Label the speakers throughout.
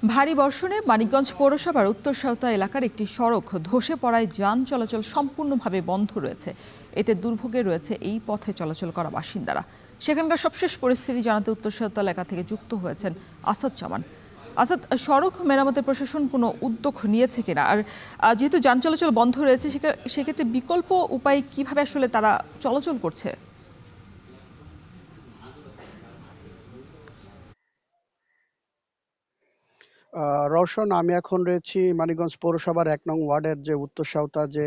Speaker 1: ভারী বর্ষণে মানিকগঞ্জ পৌরসভার উত্তর সাউতা এলাকার একটি সড়ক ধসে পড়ায় যান চলাচল সম্পূর্ণভাবে বন্ধ রয়েছে। এতে দুর্ভোগে রয়েছে এই পথে চলাচল করা বাসিন্দারা। সেখানকার সবশেষ পরিস্থিতি জানাতে উত্তর সাউতা এলাকা থেকে যুক্ত হয়েছেন আসাদ জামান। আসাদ, সড়ক মেরামতের প্রশাসন কোনো উদ্যোগ নিয়েছে কিনা, আর যেহেতু যান চলাচল বন্ধ রয়েছে সেক্ষেত্রে বিকল্প উপায় কিভাবে আসলে তারা চলাচল করছে?
Speaker 2: রওশন, আমি এখন রয়েছি মানিকগঞ্জ পৌরসভার ১ নং ওয়ার্ডের যে উত্তর সাউতা যে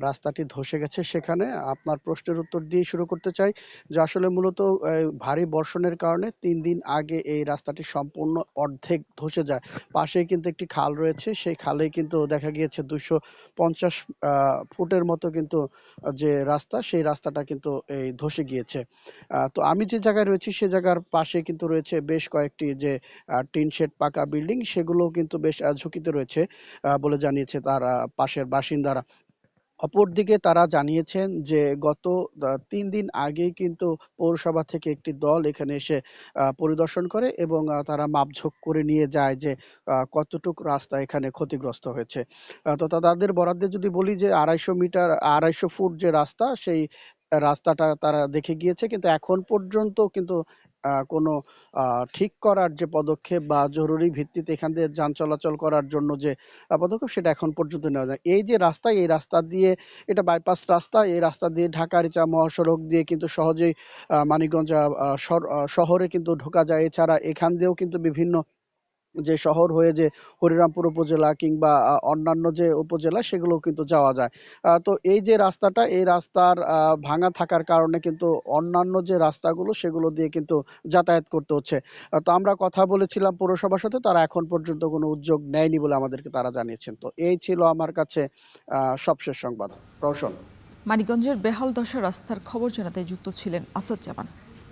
Speaker 2: রাস্তাটি ধসে গেছে সেখানে। আপনার প্রশ্নের উত্তর দিয়ে শুরু করতে চাই যে আসলে মূলত ভারী বর্ষণের কারণে ৩ দিন আগে এই রাস্তাটি সম্পূর্ণ অর্ধেক ধসে যায়। পাশেই কিন্তু একটি খাল রয়েছে। সেই খালেই কিন্তু দেখা গিয়েছে ২৫০ ফুটের মতো কিন্তু যে রাস্তা, সেই রাস্তাটা কিন্তু এই ধসে গিয়েছে। তো আমি যে জায়গায় রয়েছি সে জায়গার পাশে কিন্তু রয়েছে বেশ কয়েকটি যে টিন শেড পাকা বিল্ডিং, সেগুলোও কিন্তু বেশ ঝুঁকিতে রয়েছে বলে জানিয়েছে তার পাশের বাসিন্দারা। অপরদিকে তারা জানিয়েছেন যে গত ৩ দিন আগেই কিন্তু পৌরসভা থেকে একটি দল এখানে এসে পরিদর্শন করে এবং তারা মাপঝোঁক করে নিয়ে যায় যে কতটুক রাস্তা এখানে ক্ষতিগ্রস্ত হয়েছে। তো তাদের বরাদ্দে যদি বলি যে ২৫০ ফুট যে রাস্তা, সেই রাস্তাটা তারা দেখে গিয়েছে। কিন্তু এখন পর্যন্ত কিন্তু কোনো আ ঠিক করার যে পদক্ষেপ বা জরুরি ভিত্তিতে এখান দিয়ে যান চলাচল করার জন্য যে পদক্ষেপ, সেটা এখন পর্যন্ত নেওয়া যায়। এই যে রাস্তা, এই রাস্তা দিয়ে, এটা বাইপাস রাস্তা। এই রাস্তা দিয়ে ঢাকা-আরিচা মহাসড়ক দিয়ে কিন্তু সহজেই মানিকগঞ্জ শহরে কিন্তু ঢোকা যায়। এছাড়া এখান দিয়েও কিন্তু বিভিন্ন যে শহর হয়ে যে হরিরামপুর উপজেলা কিংবা অন্যান্য যে উপজেলা, সেগুলোও কিন্তু যাওয়া যায়। তো এই যে রাস্তাটা, এই রাস্তার ভাঙা থাকার কারণে কিন্তু অন্যান্য যে রাস্তাগুলো সেগুলো দিয়ে কিন্তু যাতায়াত করতে হচ্ছে। তো আমরা কথা বলেছিলাম পৌরসভার সাথে, তারা এখন পর্যন্ত কোনো উদ্যোগ নেয়নি বলে আমাদেরকে তারা জানিয়েছেন। তো এই ছিল আমার কাছে সবশেষ সংবাদ। রওশন।
Speaker 1: মানিকগঞ্জের বেহাল দশা রাস্তার খবর জানাতে যুক্ত ছিলেন আসাদ জামান।